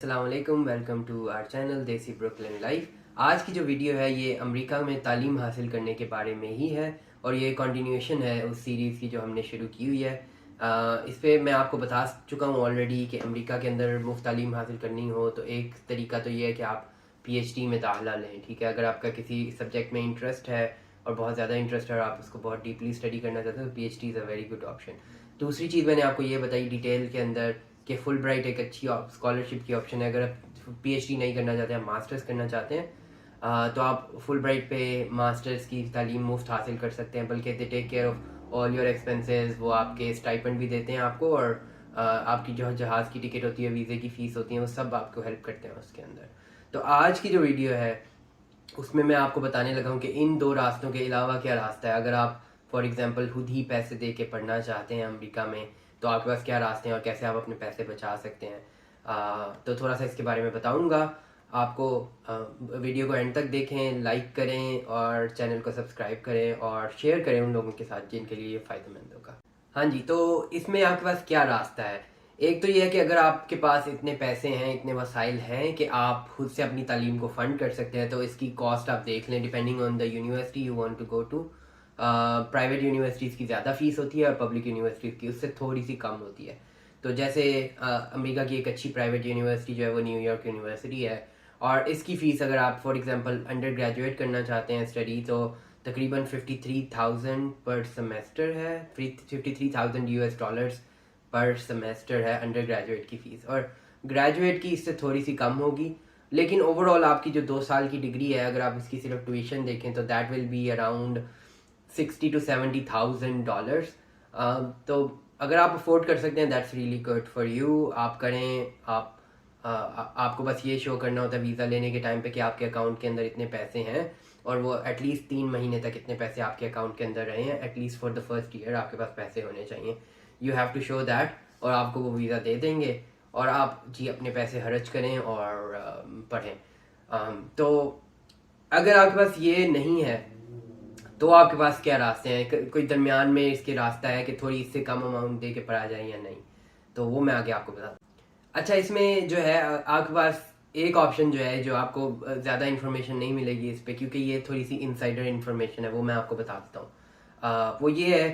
अस्सलाम वालेकुम, welcome to our channel देसी ब्रुकलिन लाइफ। आज की जो वीडियो है ये अमेरिका में तालीम हासिल करने के बारे में ही है और ये कंटिन्यूएशन है उस सीरीज़ की जो हमने शुरू की हुई है। इस पे मैं आपको बता चुका हूँ ऑलरेडी कि अमेरिका के अंदर मुफ्त तालीम हासिल करनी हो तो एक तरीका तो ये है कि आप PhD में दाखिला लें। ठीक है, अगर आपका किसी सब्जेक्ट में इंटरेस्ट है और बहुत ज़्यादा इंटरेस्ट है और आप उसको बहुत डीपली स्टडी करना चाहते हो तो PhD is a very good option. दूसरी चीज़ मैंने आपको ये बताई डिटेल के अंदर कि फुल ब्राइट एक अच्छी स्कॉलरशिप की ऑप्शन है। अगर आप PhD नहीं करना चाहते हैं, मास्टर्स करना चाहते हैं तो आप फुल ब्राइट पे मास्टर्स की तालीम मुफ्त हासिल कर सकते हैं, बल्कि they take care of all your expenses. वो आपके स्टाइपेंड भी देते हैं आपको और आपकी जो जहाज़ की टिकट होती है, वीज़े की फ़ीस होती है, वो सब आपको हेल्प करते हैं उसके अंदर। तो आज की जो वीडियो है उसमें मैं आपको बताने लगा हूँ कि इन दो रास्तों के अलावा क्या रास्ता है। अगर आप फॉर एग्ज़ाम्पल खुद ही पैसे दे के पढ़ना चाहते हैं अमेरिका में तो आपके पास क्या रास्ते हैं और कैसे आप अपने पैसे बचा सकते हैं, तो थोड़ा सा इसके बारे में बताऊंगा आपको। वीडियो को एंड तक देखें, लाइक करें और चैनल को सब्सक्राइब करें और शेयर करें उन लोगों के साथ जिनके लिए ये फ़ायदेमंद होगा। हाँ जी, तो इसमें आपके पास क्या रास्ता है। एक तो ये है कि अगर आपके पास इतने पैसे हैं, इतने वसाइल हैं कि आप खुद से अपनी तालीम को फ़ंड कर सकते हैं, तो इसकी कॉस्ट आप देख लें depending on the university you want to go to. Private universities की ज़्यादा फ़ीस होती है और पब्लिक यूनिवर्सिटीज़ की उससे थोड़ी सी कम होती है। तो जैसे अमेरिका की एक अच्छी प्राइवेट यूनिवर्सिटी जो है वो न्यूयॉर्क यूनिवर्सिटी है और इसकी फ़ीस अगर आप फॉर एग्ज़ाम्पल अंडर ग्रेजुएट करना चाहते हैं स्टडी तो तकरीबन 53,000 पर सेमेस्टर है। 53,000 US डॉलर्स पर सेमेस्टर है अंडर ग्रेजुएट की फ़ीस, और ग्रेजुएट की इससे थोड़ी सी कम होगी। लेकिन ओवरऑल आपकी जो 2 साल की डिग्री है अगर आप इसकी सिर्फ ट्यूशन देखें तो that will be around 60,000 to 70,000 dollars. तो अगर आप अफोर्ड कर सकते हैं that's really good for you, आप करें। आपको बस ये शो करना होता है वीज़ा लेने के टाइम पे कि आपके अकाउंट के अंदर इतने पैसे हैं और वो एटलीस्ट 3 महीने तक इतने पैसे आपके अकाउंट के अंदर रहे हैं। At least for the first year आपके पास पैसे होने चाहिए। You have to show that और आपको वो वीज़ा दे देंगे और आप जी अपने पैसे खर्च करें और पढ़ें। तो अगर आपके पास ये नहीं है तो आपके पास क्या रास्ते हैं। कोई दरमियान में इसके रास्ता है कि थोड़ी इससे कम अमाउंट दे के पढ़ा जाए या नहीं, तो वो मैं आगे आपको बताता हूँ। अच्छा, इसमें जो है आपके पास एक ऑप्शन जो है जो आपको ज़्यादा इन्फॉर्मेशन नहीं मिलेगी इस पर, क्योंकि ये थोड़ी सी इनसाइडर इन्फॉर्मेशन है, वो मैं आपको बता देता हूँ। वो ये है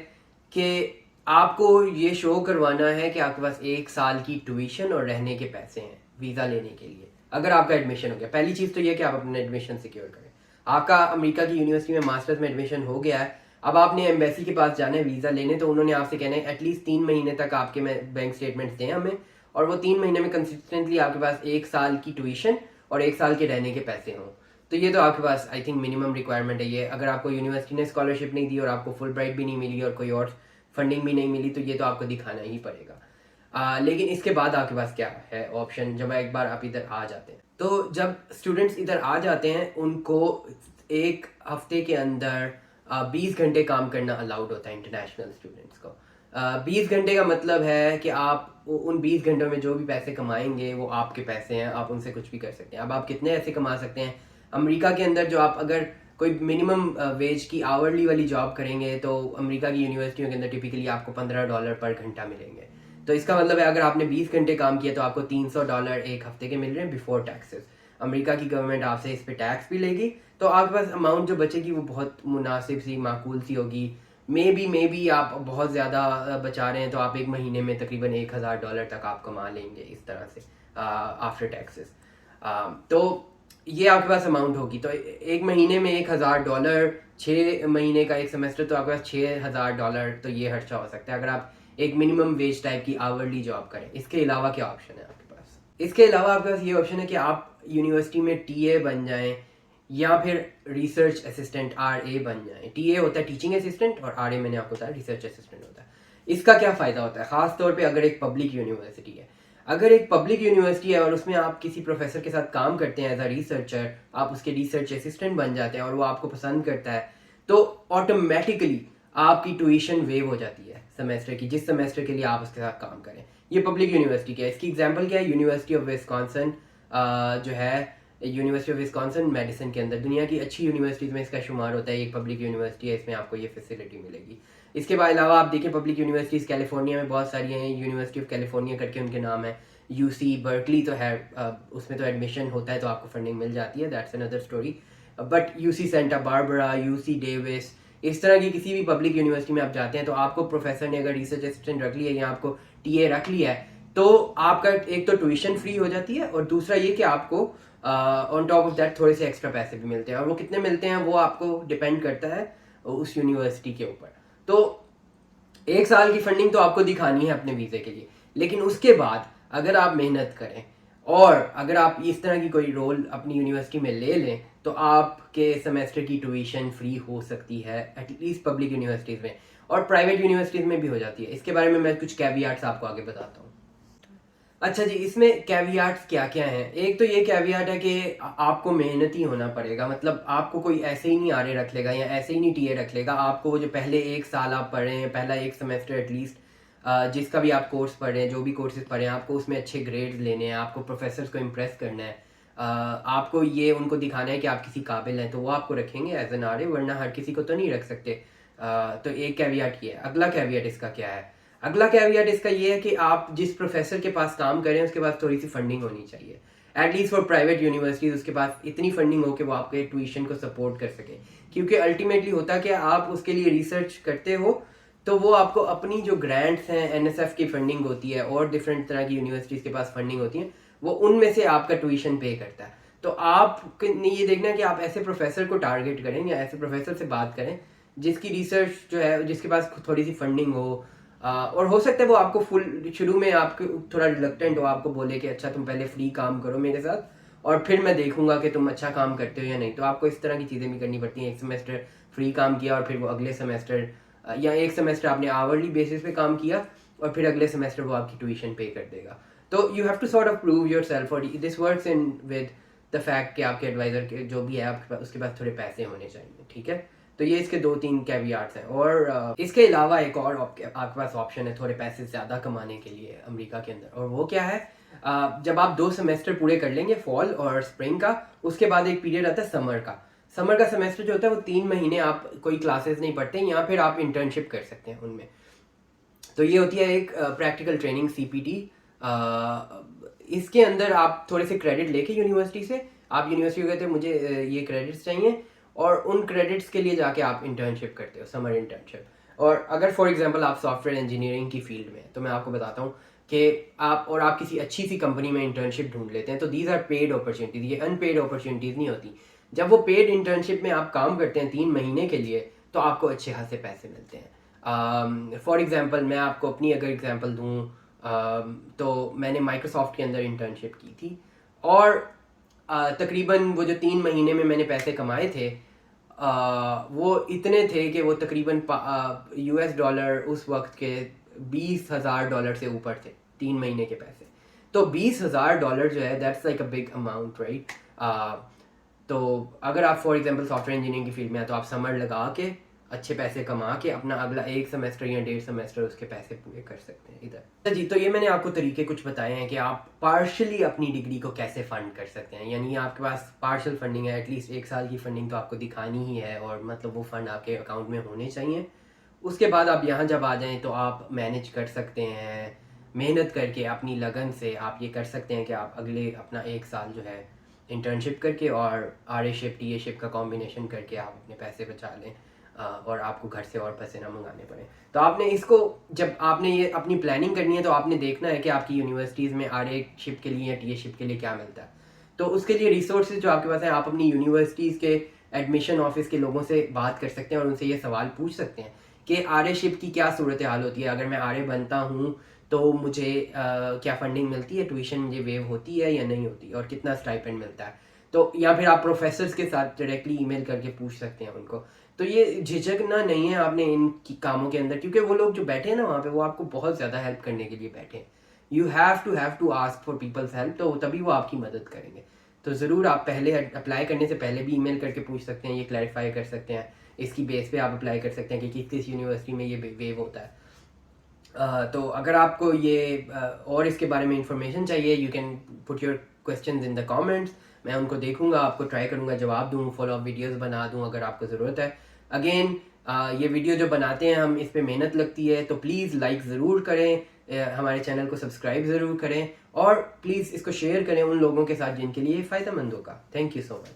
कि आपको ये शो करवाना है कि आपके पास 1 साल की ट्यूशन और रहने के पैसे हैं वीज़ा लेने के लिए अगर आपका एडमिशन हो गया। पहली चीज़ तो ये कि आप अपना एडमिशन सिक्योर करें। आपका अमेरिका की यूनिवर्सिटी में मास्टर्स में एडमिशन हो गया है, अब आपने एम्बेसी के पास जाना है वीज़ा लेने, तो उन्होंने आपसे कहना है एटलीस्ट 3 महीने तक आपके बैंक स्टेटमेंट्स दें हमें, और वो 3 महीने में कंसिस्टेंटली आपके पास 1 साल की ट्यूशन और 1 साल के रहने के पैसे हों। तो ये तो आपके पास आई थिंक मिनिमम रिक्वायरमेंट है ये। अगर आपको यूनिवर्सिटी ने स्कॉलरशिप नहीं दी और आपको फुल ब्राइट भी नहीं मिली और कोई और फंडिंग भी नहीं मिली तो ये तो आपको दिखाना ही पड़ेगा। लेकिन इसके बाद आपके पास क्या है ऑप्शन जब एक बार आप इधर आ जाते हैं। तो जब स्टूडेंट्स इधर आ जाते हैं उनको एक हफ्ते के अंदर 20 घंटे काम करना अलाउड होता है इंटरनेशनल स्टूडेंट्स को। 20 घंटे का मतलब है कि आप उन 20 घंटों में जो भी पैसे कमाएंगे वो आपके पैसे हैं, आप उनसे कुछ भी कर सकते हैं। अब आप कितने ऐसे कमा सकते हैं अमेरिका के अंदर, जो आप अगर कोई मिनिमम वेज की आवरली वाली जॉब करेंगे तो अमेरिका की यूनिवर्सिटियों के अंदर टिपिकली आपको $15 पर घंटा मिलेंगे। तो इसका मतलब है अगर आपने 20 घंटे काम किया तो आपको $300 एक हफ्ते के मिल रहे हैं बिफोर टैक्सेस। अमेरिका की गवर्नमेंट आपसे इस पे टैक्स भी लेगी, तो आपके पास अमाउंट जो बचेगी वो बहुत मुनासिब सी माकूल सी होगी। मे बी आप बहुत ज़्यादा बचा रहे हैं तो आप एक महीने में तकरीबन $1,000 तक आप कमा लेंगे इस तरह से आफ्टर टैक्सेस। तो ये आपके पास अमाउंट होगी। तो एक महीने में $1,000, 6 महीने का एक सेमेस्टर, तो आपके पास $6,000 तो ये खर्चा हो सकता है अगर आप एक मिनिमम वेज टाइप की आवरली जॉब करें। इसके अलावा क्या ऑप्शन है आपके पास? इसके अलावा आपके पास ये ऑप्शन है कि आप यूनिवर्सिटी में TA बन जाएं या फिर रिसर्च असिस्टेंट RA बन जाएं। TA होता है टीचिंग असिस्टेंट और RA मैंने आपको बताया रिसर्च असिस्टेंट होता है। इसका क्या फ़ायदा होता है ख़ास तौर पे अगर एक पब्लिक यूनिवर्सिटी है। अगर एक पब्लिक यूनिवर्सिटी है और उसमें आप किसी प्रोफेसर के साथ काम करते हैं एज अ रिसर्चर, आप उसके रिसर्च असिस्टेंट बन जाते हैं और वो आपको पसंद करता है, तो ऑटोमेटिकली आपकी ट्यूशन वेव हो जाती है सेमेस्टर की, जिस सेमेस्टर के लिए आप उसके साथ काम करें। ये पब्लिक यूनिवर्सिटी क्या है, इसकी एग्जांपल क्या है, यूनिवर्सिटी ऑफ विस्कॉन्सिन जो है, यूनिवर्सिटी ऑफ विस्कॉन्सिन मेडिसिन के अंदर दुनिया की अच्छी यूनिवर्सिटीज़ में इसका शुमार होता है। एक पब्लिक यूनिवर्सिटी है, इसमें आपको ये फैसिलिटी मिलेगी। इसके अलावा आप देखिए पब्लिक यूनिवर्सिटीज़ कैलिफोर्निया में बहुत सारी हैं, यूनिवर्सिटी ऑफ कैलिफोर्निया करके उनके नाम है। UC बर्कली तो है, उसमें तो एडमिशन होता है तो आपको फंडिंग मिल जाती है, that's another story. But UC Santa Barbara, UC Davis, इस तरह की किसी भी पब्लिक यूनिवर्सिटी में आप जाते हैं तो आपको प्रोफेसर ने अगर रिसर्च असिस्टेंट रख लिया है या आपको TA रख लिया है तो आपका एक तो ट्यूशन फ्री हो जाती है और दूसरा ये कि आपको ऑन टॉप ऑफ दैट थोड़े से एक्स्ट्रा पैसे भी मिलते हैं. और वो कितने मिलते हैं वो आपको डिपेंड करता है उस यूनिवर्सिटी के ऊपर. तो 1 साल की फंडिंग तो आपको दिखानी है अपने वीज़े के लिए, लेकिन उसके बाद अगर आप मेहनत करें और अगर आप इस तरह की कोई रोल अपनी यूनिवर्सिटी में ले लें तो आपके सेमेस्टर की ट्यूशन फ्री हो सकती है एटलीस्ट पब्लिक यूनिवर्सिटीज़ में, और प्राइवेट यूनिवर्सिटीज़ में भी हो जाती है. इसके बारे में मैं कुछ कैवियाट्स आपको आगे बताता हूँ. अच्छा जी, इसमें कैवियाट्स क्या क्या हैं. एक तो ये कैवियाट है कि आपको मेहनती होना पड़ेगा, मतलब आपको कोई ऐसे ही नहीं आरे रख लेगा या ऐसे ही नहीं TA रख लेगा. आपको वो जो पहले 1 साल आप पढ़े हैं, पहला 1 सेमेस्टर एटलीस्ट जिसका भी आप कोर्स पढ़ रहे हैं, जो भी कोर्सेज पढ़े हैं, आपको उसमें अच्छे ग्रेड्स लेने हैं, आपको प्रोफेसर्स को इम्प्रेस करना है, आपको ये उनको दिखाना है कि आप किसी काबिल हैं, तो वो आपको रखेंगे एज एन आर ए, वरना हर किसी को तो नहीं रख सकते. तो एक कैवियाट ये है. अगला कैवियाट इसका क्या है? अगला कैवियाट इसका ये है कि आप जिस प्रोफेसर के पास काम करें उसके पास थोड़ी सी फंडिंग होनी चाहिए, एटलीस्ट फॉर प्राइवेट यूनिवर्सिटीज. उसके पास इतनी फंडिंग हो कि वो आपके ट्यूशन को सपोर्ट कर सके, क्योंकि अल्टीमेटली होता कि आप उसके लिए रिसर्च करते हो तो वो आपको अपनी जो ग्रांट्स हैं, NSF की फंडिंग होती है और डिफरेंट तरह की यूनिवर्सिटीज़ के पास फंडिंग होती है, वो उनमें से आपका ट्यूशन पे करता है. तो आप ने ये देखना है कि आप ऐसे प्रोफेसर को टारगेट करें या ऐसे प्रोफेसर से बात करें जिसकी रिसर्च जो है, जिसके पास थोड़ी सी फंडिंग हो. और हो सकता है वो आपको फुल शुरू में आपको थोड़ा रिलक्टेंट हो, आपको बोले कि अच्छा तुम पहले फ्री काम करो मेरे साथ और फिर मैं देखूंगा कि तुम अच्छा काम करते हो या नहीं. तो आपको इस तरह की चीज़ें भी करनी पड़ती हैं. 1 सेमेस्टर फ्री काम किया और फिर वो अगले सेमेस्टर या 1 सेमेस्टर आपने आवरली बेसिस पे काम किया और फिर अगले सेमेस्टर वो आपकी ट्यूशन पे कर देगा. तो you have to sort of prove yourself, और this works in with the fact कि आपके एडवाइज़र के जो भी है आपके पास उसके पास थोड़े पैसे होने चाहिए. ठीक है, तो ये इसके 2-3 कैवियाट्स हैं. और इसके अलावा एक और आपके पास ऑप्शन है थोड़े पैसे ज़्यादा कमाने के लिए अमेरिका के अंदर, और वो क्या है, जब आप 2 सेमेस्टर पूरे कर लेंगे फॉल और स्प्रिंग का, उसके बाद एक पीरियड आता है समर का. समर का सेमेस्टर जो होता है वो 3 महीने आप कोई क्लासेस नहीं पढ़ते या फिर आप इंटर्नशिप कर सकते हैं उनमें. तो ये होती है एक प्रैक्टिकल ट्रेनिंग CPT. इसके अंदर आप थोड़े से क्रेडिट लेके यूनिवर्सिटी से, आप यूनिवर्सिटी को कहते हैं मुझे ये क्रेडिट्स चाहिए, और उन क्रेडिट्स के लिए जाके आप इंटर्नशिप करते हो, समर इंटर्नशिप. और अगर फॉर एग्जांपल आप सॉफ्टवेयर इंजीनियरिंग की फील्ड में, तो मैं आपको बताता हूँ कि आप किसी अच्छी सी कंपनी में इंटर्नशिप ढूंढ लेते हैं, तो दीज आर पेड अपॉर्चुनिटीज़, ये अनपेड अपॉर्चुनिटीज़ नहीं होती. जब वो पेड इंटर्नशिप में आप काम करते हैं 3 महीने के लिए तो आपको अच्छे खासे पैसे मिलते हैं. फॉर एग्जांपल मैं आपको अपनी अगर एग्जांपल दूँ, तो मैंने माइक्रोसॉफ्ट के अंदर इंटर्नशिप की थी, और तकरीबन वो जो 3 महीने में मैंने पैसे कमाए थे वो इतने थे कि वो तकरीबन $US उस वक्त के $20,000 से ऊपर थे 3 महीने के पैसे. तो $20,000 जो है that's like a big amount, right. तो अगर आप फॉर एग्जांपल सॉफ्टवेयर इंजीनियरिंग की फील्ड में हैं तो आप समर लगा के अच्छे पैसे कमा के अपना अगला 1 सेमेस्टर या 1.5 सेमेस्टर उसके पैसे पूरे कर सकते हैं इधर. जी, तो ये मैंने आपको तरीके कुछ बताए हैं कि आप पार्शली अपनी डिग्री को कैसे फंड कर सकते हैं. यानी आपके पास पार्शल फंडिंग है, एटलीस्ट 1 साल की फंडिंग तो आपको दिखानी ही है, और मतलब वो फंड आपके अकाउंट में होने चाहिए. उसके बाद आप यहाँ जब आ जाएँ तो आप मैनेज कर सकते हैं, मेहनत करके अपनी लगन से आप ये कर सकते हैं कि आप अगले अपना 1 साल जो है इंटर्नशिप करके और RA शिप TA शिप का कॉम्बिनेशन करके आप अपने पैसे बचा लें, और आपको घर से और पैसे ना मंगाने पड़े. तो आपने इसको, जब आपने ये अपनी प्लानिंग करनी है तो आपने देखना है कि आपकी यूनिवर्सिटीज़ में RA शिप के लिए या TA शिप के लिए क्या मिलता है. तो उसके लिए रिसोर्सेज जो आपके पास हैं, आप अपनी यूनिवर्सिटीज़ के एडमिशन ऑफिस के लोगों से बात कर सकते हैं और उनसे ये सवाल पूछ सकते हैं कि RA शिप की क्या सूरत हाल होती है. अगर मैं RA बनता हूँ तो मुझे क्या फंडिंग मिलती है, ट्यूशन मुझे वेव होती है या नहीं होती, और कितना स्टाइपेंड मिलता है. तो या फिर आप प्रोफेसर्स के साथ डायरेक्टली ईमेल करके पूछ सकते हैं उनको. तो ये झिझकना नहीं है आपने इन कामों के अंदर, क्योंकि वो लोग जो बैठे हैं ना वहाँ पे, वो आपको बहुत ज़्यादा हेल्प करने के लिए बैठे हैं. You have to ask for people's help, तो तभी वो आपकी मदद करेंगे. तो ज़रूर आप पहले अप्लाई करने से पहले भी ईमेल करके पूछ सकते हैं, ये क्लैरिफाई कर सकते हैं. इसकी बेस पे आप अप्लाई कर सकते हैं कि किस यूनिवर्सिटी में ये वेव होता है. तो अगर आपको ये और इसके बारे में इंफॉर्मेशन चाहिए, you can put your questions in the comments. मैं उनको देखूंगा, आपको ट्राई करूंगा जवाब दूँ, फॉलो अप वीडियोस बना दूँ अगर आपको ज़रूरत है. अगेन ये वीडियो जो बनाते हैं हम, इस पे मेहनत लगती है, तो प्लीज़ लाइक ज़रूर करें, ہمارے چینل کو سبسکرائب ضرور کریں اور پلیز اس کو شیئر کریں ان لوگوں کے ساتھ جن کے لیے فائدہ مند ہوگا. Thank you so much.